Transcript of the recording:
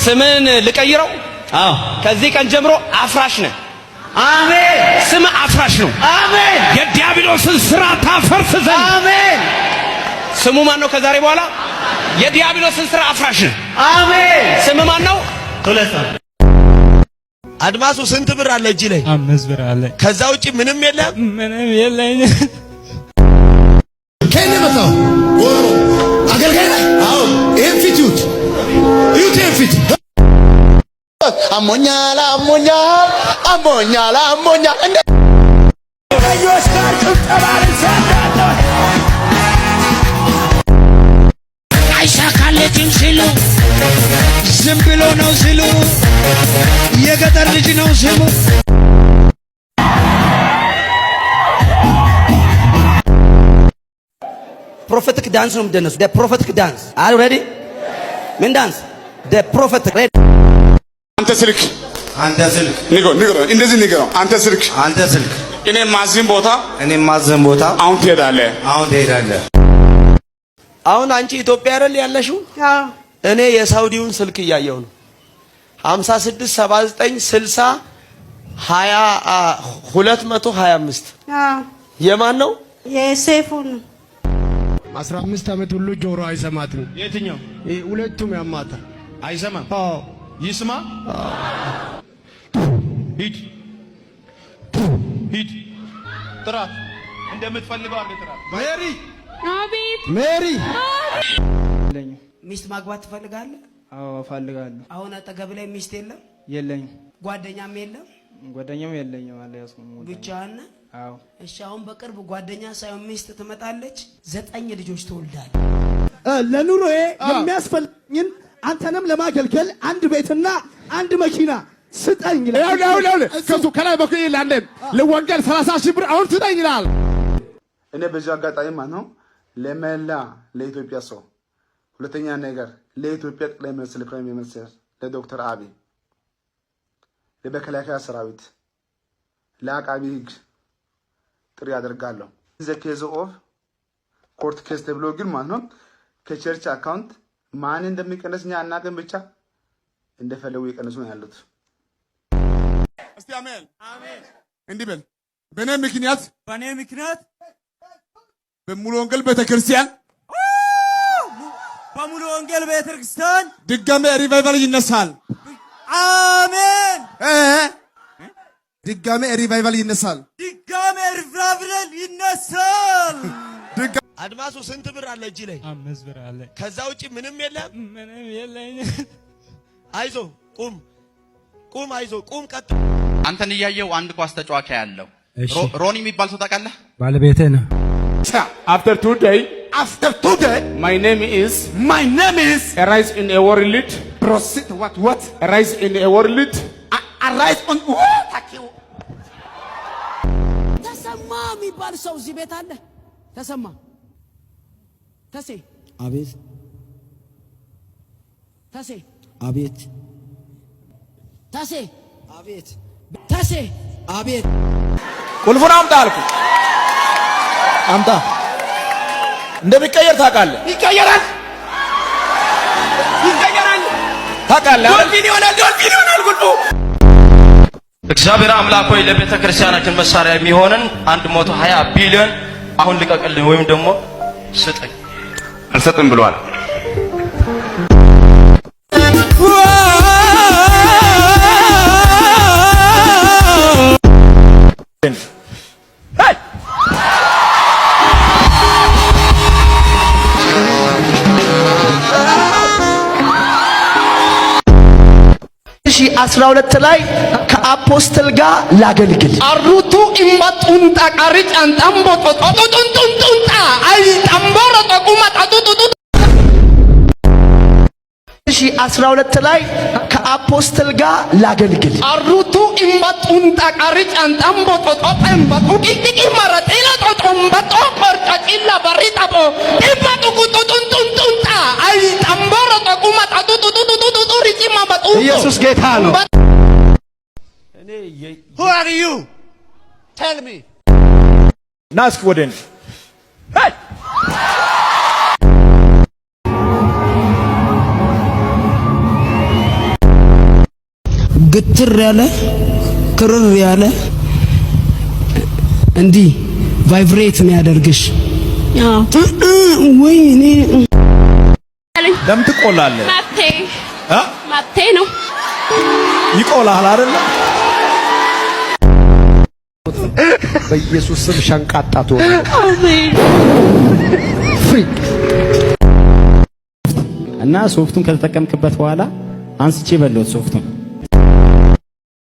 ስምን ልቀይረው? አዎ ከዚህ ቀን ጀምሮ አፍራሽ ነህ። አሜን። ስም አፍራሽ ነው። አሜን። የዲያብሎስን ስራ ታፈርስ ዘንድ አሜን። ስሙ ማን ነው? ከዛሬ በኋላ የዲያብሎስን ስራ አፍራሽ ነህ። አሜን። ስም ማን ነው? ቶለሳ። አድማሱ ስንት ብር አለ እጅ ላይ? 5 ብር አለ። ከዛ ውጪ ምንም የለም? ምንም የለኝ። ከነመታው ወሮ አገልጋይ ነህ? አዎ። ይሄን ፊት ይዩት፣ ይዩት ይሄን ፊት። አሞኛል አሞኛል አሞኛል አሞኛል እንደ ከዮሽ ጋር ተባለ ሰዳለ አይሳካለትም ሲሉ ዝም ብሎ ነው ሲሉ የገጠር ልጅ ነው ስሙ። ፕሮፌቲክ ዳንስ ነው የምትደነሱ። the prophetic dance are you ready? ምን ዳንስ? the prophetic ready? አንተ ስልክ ንገረው እንደዚህ ንገረው። አንተ ስልክ እኔ ማዝም ቦታ አሁን ትሄዳለህ። አሁን አንቺ ኢትዮጵያ አይደል ያለሽው? አዎ። እኔ የሳውዲውን ስልክ እያየሁ ነው። 56 79 60 20 225 አዎ። የማን ነው? የሴፉ ነው። 15 ዓመት ሁሉ ጆሮ አይሰማትም። የትኛው? ሁለቱም ያማታ አይሰማም? አዎ። ይስማ። ሂድ ጥራት እንደምትፈልገው አድርገህ ጥራት። ሜሪ ሚስት ማግባት ትፈልጋለህ? አዎ እፈልጋለሁ። አሁን አጠገብ ላይ ሚስት የለም? የለኝም። ጓደኛም የለም? ጓደኛም የለኝም አለ ያስቆሙ። ብቻህን ነህ? አዎ። እሺ አሁን በቅርብ ጓደኛ ሳይሆን ሚስት ትመጣለች። 9 ልጆች ትወልዳለህ። ለኑሮዬ የሚያስፈልኝን አንተንም ለማገልገል አንድ ቤትና አንድ መኪና ስጠኝ ይላል። ከሱ ከላይ በኩል ይላል ለወንጌል 30 ሺህ ብር አሁን ስጠኝ ይላል። እኔ በዚህ አጋጣሚ ማለት ነው ለመላ ለኢትዮጵያ ሰው፣ ሁለተኛ ነገር ለኢትዮጵያ ጠቅላይ ሚኒስትር ፕራይም ሚኒስትር ለዶክተር አብይ፣ ለመከላከያ ሰራዊት፣ ለአቃቢ ሕግ ጥሪ አደርጋለሁ። ዘ ኬዝ ኦፍ ኮርት ኬስ ተብሎ ግን ማለት ነው ከቸርች አካውንት ማን እንደሚቀነስኛ አናውቅም፣ ብቻ እንደፈለጉ ይቀነሱ ነው ያሉት። እስቲ አሜን አሜን እንዲህ በል። በእኔ ምክንያት በሙሉ ወንጌል ቤተክርስቲያን ድጋሜ ሪቫይቫል ይነሳል። አሜን። ድጋሜ ሪቫይቫል ይነሳል። አድማሱ ስንት ብር አለ እጅ ላይ? 5 ብር አለ። ከዛ ውጪ ምንም የለም? ምንም የለኝ። አይዞ ቁም አይዞ ቁም ቀጥ። አንተን እያየው አንድ ኳስ ተጫዋች ያለው ሮኒ የሚባል ሰው ታውቃለህ? ባለቤቴ ነው። After today my name is arise in a world proceed what arise in a world arise on ተሰማ የሚባል ሰው እዚህ ቤት አለ? ተሰማ ተሴ አቤት ተሴ አቤት ተሴ አቤት ተሴ አቤት። ቁልፉን አምጣ አልኩ። አምጣ። እንደሚቀየር ታውቃለህ? ይቀየራል ታውቃለህ? ዶልፊን ይሆናል ቁልፉ። እግዚአብሔር አምላክ ሆይ ለቤተ ክርስቲያናችን መሳሪያ የሚሆንን 120 ቢሊዮን አሁን ልቀቅልኝ ወይም ደግሞ ስጠኝ። አልሰጥም ብሏል። ሺህ 12 ላይ ከአፖስትል ጋር ላገልግል አሩቱ ኢማጡን ታቃሪ ጫንጣም ቦጦጦጡንጡንጡንጣ አይ ጠምቦሮ ጠቁማ ጣጡጡጡ 12 ላይ ከአፖስትል ጋር ላገልግል አሩቱ ኢማጡን ታቃሪ ጫንጣም ቦጦጦጠም በቁቂቂ ማራጤላ ጦጦም በጦ ቆርጫቂላ በሪጣቦ ኢማጡ ቁጡጡንጡንጡንጣ አይ ጠምቦሮ ጠቁማ ጣጡጡጡጡጡ ሪጪማ በጡ ኢየሱስ ጌታ ነው። Who are you? Tell me. Nask ወደን Hey! ግትር ያለ ክርር ያለ እንዲህ ቫይብሬት የሚያደርግሽ ወይ እኔ ለምን ትቆላለህ? ማቴ ነው ይቆላል አይደል? በኢየሱስ ስም ሸንቃጣ ትሆን። አሜን። እና ሶፍቱን ከተጠቀምክበት በኋላ አንስቼ በለውት ሶፍቱን